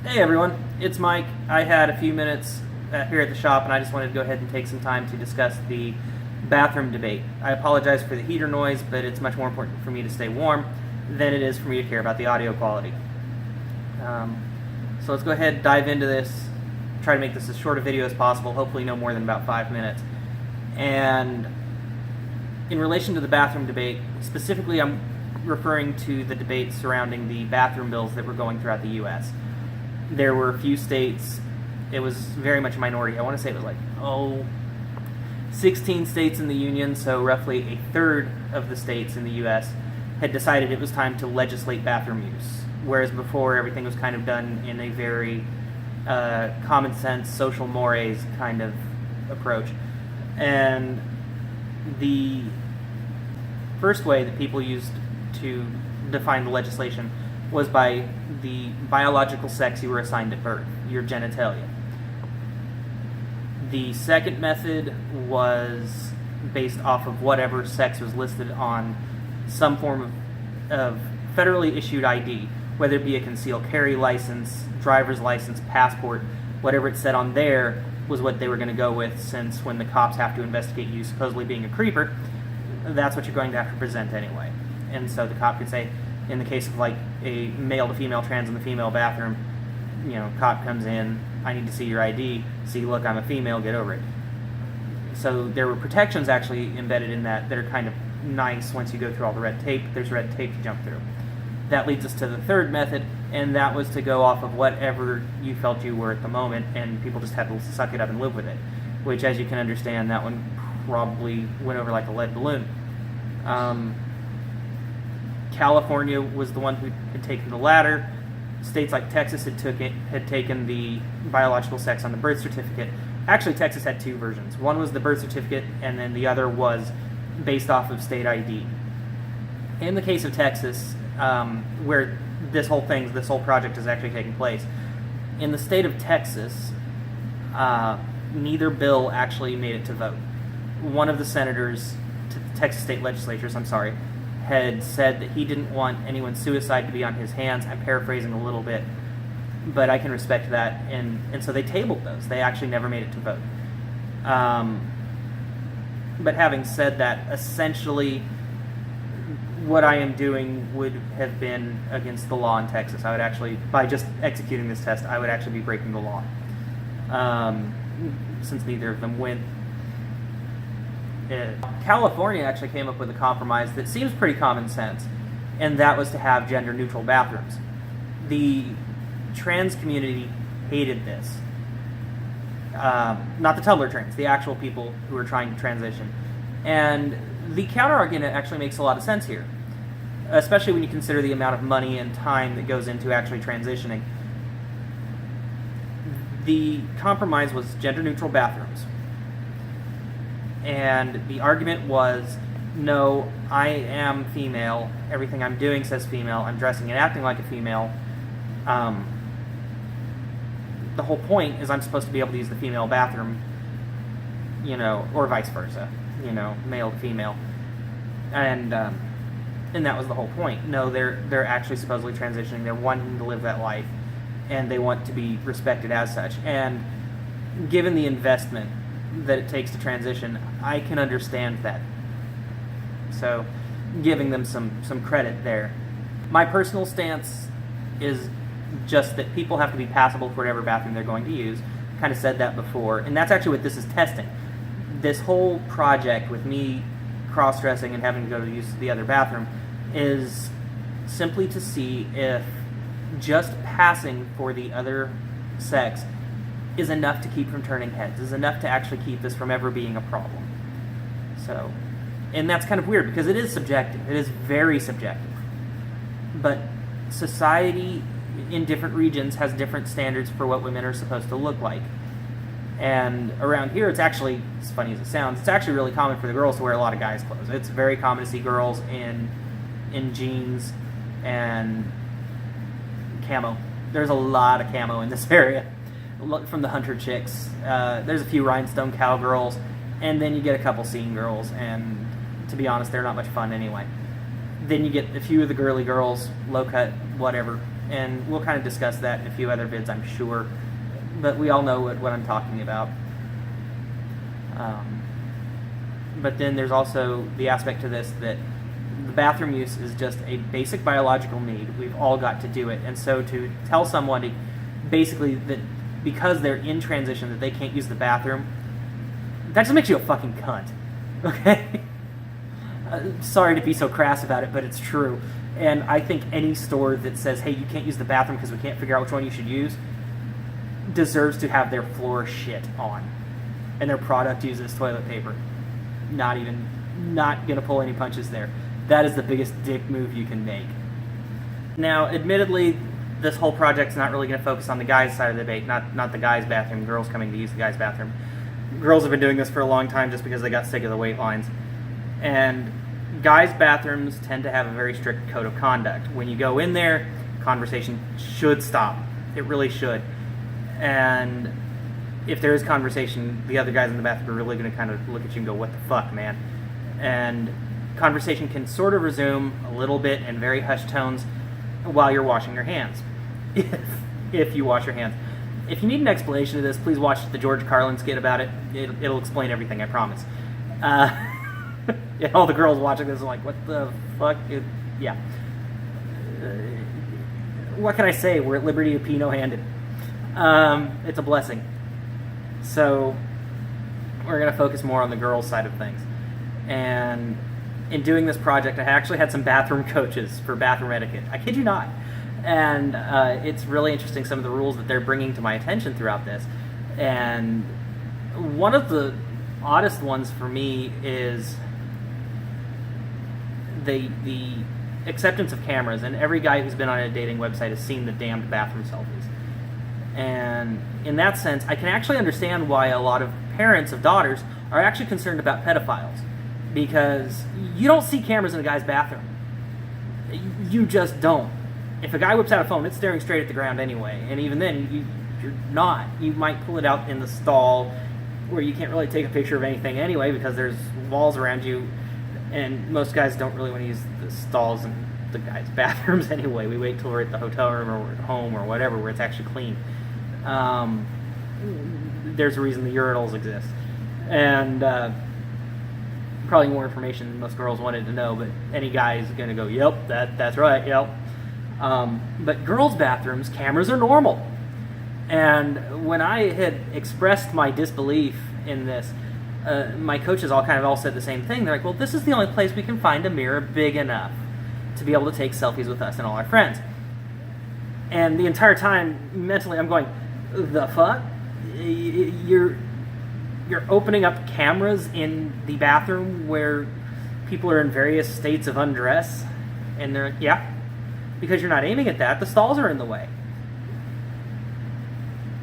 Hey everyone, it's Mike. I had a few minutes here at the shop and I just wanted to go ahead and take some time to discuss the bathroom debate. I apologize for the heater noise, but it's much more important for me to stay warm than it is for me to care about the audio quality. So let's go ahead and dive into this, try to make this as short a video as possible, hopefully no more than about 5 minutes. And in relation to the bathroom debate, specifically I'm referring to the debate surrounding the bathroom bills that were going throughout the U.S. There were a few states, it was very much a minority. I want to say it was 16 states in the Union, so roughly a third of the states in the U.S. had decided it was time to legislate bathroom use, whereas before everything was kind of done in a very common sense, social mores kind of approach. And the first way that people used to define the legislation was by the biological sex you were assigned at birth, your genitalia. The second method was based off of whatever sex was listed on some form of federally issued ID, whether it be a concealed carry license, driver's license, passport, whatever it said on there was what they were going to go with, since when the cops have to investigate you supposedly being a creeper, that's what you're going to have to present anyway. And so the cop could say, in the case of a male to female trans in the female bathroom, cop comes in, I need to see your ID, see, look, I'm a female, get over it. So there were protections actually embedded in that are kind of nice once you go through all the red tape. There's red tape to jump through. That leads us to the third method, and that was to go off of whatever you felt you were at the moment, and people just had to suck it up and live with it, which, as you can understand, that one probably went over like a lead balloon. California was the one who had taken the latter. States like Texas had taken the biological sex on the birth certificate. Actually, Texas had two versions. One was the birth certificate, and then the other was based off of state ID. In the case of Texas, where this whole project is actually taking place, in the state of Texas, neither bill actually made it to vote. One of the senators to the Texas state legislatures, had said that he didn't want anyone's suicide to be on his hands. I'm paraphrasing a little bit, but I can respect that. And so they tabled those. They actually never made it to vote. But having said that, essentially what I am doing would have been against the law in Texas. I would actually, by just executing this test, I would actually be breaking the law. Since neither of them went. California actually came up with a compromise that seems pretty common sense, and that was to have gender-neutral bathrooms. The trans community hated this. Not the Tumblr trans, the actual people who are trying to transition. And the counter-argument actually makes a lot of sense here, especially when you consider the amount of money and time that goes into actually transitioning. The compromise was gender-neutral bathrooms. And the argument was, no, I am female, everything I'm doing says female, I'm dressing and acting like a female. The whole point is I'm supposed to be able to use the female bathroom, or vice versa, male to female. And that was the whole point. No, they're actually supposedly transitioning, they're wanting to live that life, and they want to be respected as such. And given the investment that it takes to transition, I can understand that. So, giving them some credit there. My personal stance is just that people have to be passable for whatever bathroom they're going to use. Kind of said that before, and that's actually what this is testing. This whole project with me cross-dressing and having to go to use the other bathroom is simply to see if just passing for the other sex is enough to keep from turning heads, is enough to actually keep this from ever being a problem. So, and that's kind of weird because it is subjective. It is very subjective. But society in different regions has different standards for what women are supposed to look like. And around here, it's actually, as funny as it sounds, it's actually really common for the girls to wear a lot of guys' clothes. It's very common to see girls in jeans and camo. There's a lot of camo in this area. From the hunter chicks. There's a few rhinestone cowgirls, and then you get a couple scene girls, and to be honest, they're not much fun anyway. Then you get a few of the girly girls, low cut, whatever, and we'll kind of discuss that in a few other vids, I'm sure. But we all know what I'm talking about. But then there's also the aspect to this that the bathroom use is just a basic biological need. We've all got to do it. And so to tell someone basically that because they're in transition that they can't use the bathroom, that just makes you a fucking cunt. Okay? Sorry to be so crass about it, but it's true. And I think any store that says, hey, you can't use the bathroom because we can't figure out which one you should use, deserves to have their floor shit on. And their product uses toilet paper. Not going to pull any punches there. That is the biggest dick move you can make. Now, admittedly, this whole project's not really going to focus on the guys' side of the debate, not the guys' bathroom, girls coming to use the guys' bathroom. Girls have been doing this for a long time just because they got sick of the wait lines. And guys' bathrooms tend to have a very strict code of conduct. When you go in there, conversation should stop. It really should. And if there is conversation, the other guys in the bathroom are really going to kind of look at you and go, what the fuck, man? And conversation can sort of resume a little bit in very hushed tones while you're washing your hands. If you wash your hands. If you need an explanation of this, please watch the George Carlin skit about it. It'll explain everything, I promise. All the girls watching this are like, what the fuck? Yeah. What can I say? We're at liberty to pee no-handed. It's a blessing. So we're going to focus more on the girls' side of things. And in doing this project, I actually had some bathroom coaches for bathroom etiquette. I kid you not. And it's really interesting some of the rules that they're bringing to my attention throughout this. And one of the oddest ones for me is the acceptance of cameras. And every guy who's been on a dating website has seen the damned bathroom selfies. And in that sense, I can actually understand why a lot of parents of daughters are actually concerned about pedophiles. Because you don't see cameras in a guy's bathroom. You just don't. If a guy whips out a phone, it's staring straight at the ground anyway. And even then, you're not. You might pull it out in the stall where you can't really take a picture of anything anyway because there's walls around you. And most guys don't really want to use the stalls in the guys' bathrooms anyway. We wait till we're at the hotel room or we're at home or whatever where it's actually clean. There's a reason the urinals exist. And probably more information than most girls wanted to know, but any guy is going to go, yep, that's right, yep. But girls' bathrooms, cameras are normal. And when I had expressed my disbelief in this, my coaches all said the same thing. They're like, well, this is the only place we can find a mirror big enough to be able to take selfies with us and all our friends. And the entire time, mentally, I'm going, the fuck? You're opening up cameras in the bathroom where people are in various states of undress? And they're like, yeah. Because you're not aiming at that, the stalls are in the way.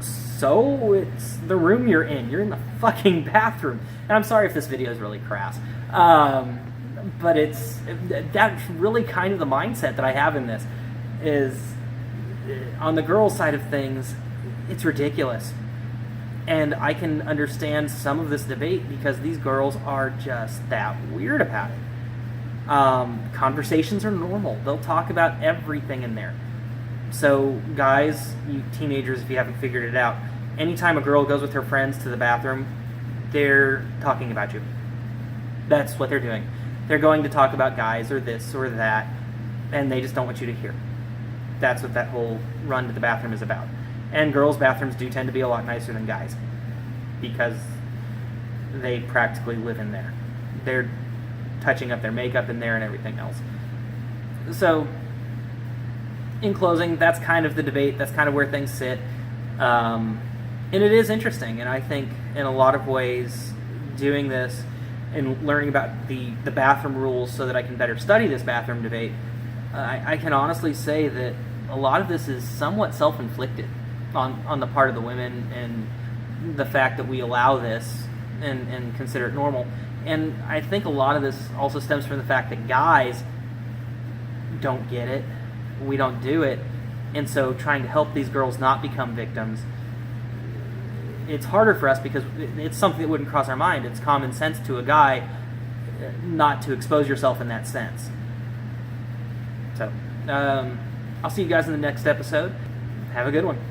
So it's the room you're in. You're in the fucking bathroom. And I'm sorry if this video is really crass. But that's really kind of the mindset that I have in this. Is on the girls' side of things, it's ridiculous. And I can understand some of this debate because these girls are just that weird about it. Conversations are normal. They'll talk about everything in there. So guys, you teenagers, if you haven't figured it out, anytime a girl goes with her friends to the bathroom, they're talking about you. That's what they're doing. They're going to talk about guys or this or that, and they just don't want you to hear. That's what that whole run to the bathroom is about. And girls' bathrooms do tend to be a lot nicer than guys because they practically live in there. They're touching up their makeup in there and everything else. So, in closing, that's kind of the debate. That's kind of where things sit. And it is interesting. And I think in a lot of ways, doing this and learning about the bathroom rules so that I can better study this bathroom debate, I can honestly say that a lot of this is somewhat self-inflicted on the part of the women and the fact that we allow this and consider it normal. And I think a lot of this also stems from the fact that guys don't get it. We don't do it. And so trying to help these girls not become victims, it's harder for us because it's something that wouldn't cross our mind. It's common sense to a guy not to expose yourself in that sense. So, I'll see you guys in the next episode. Have a good one.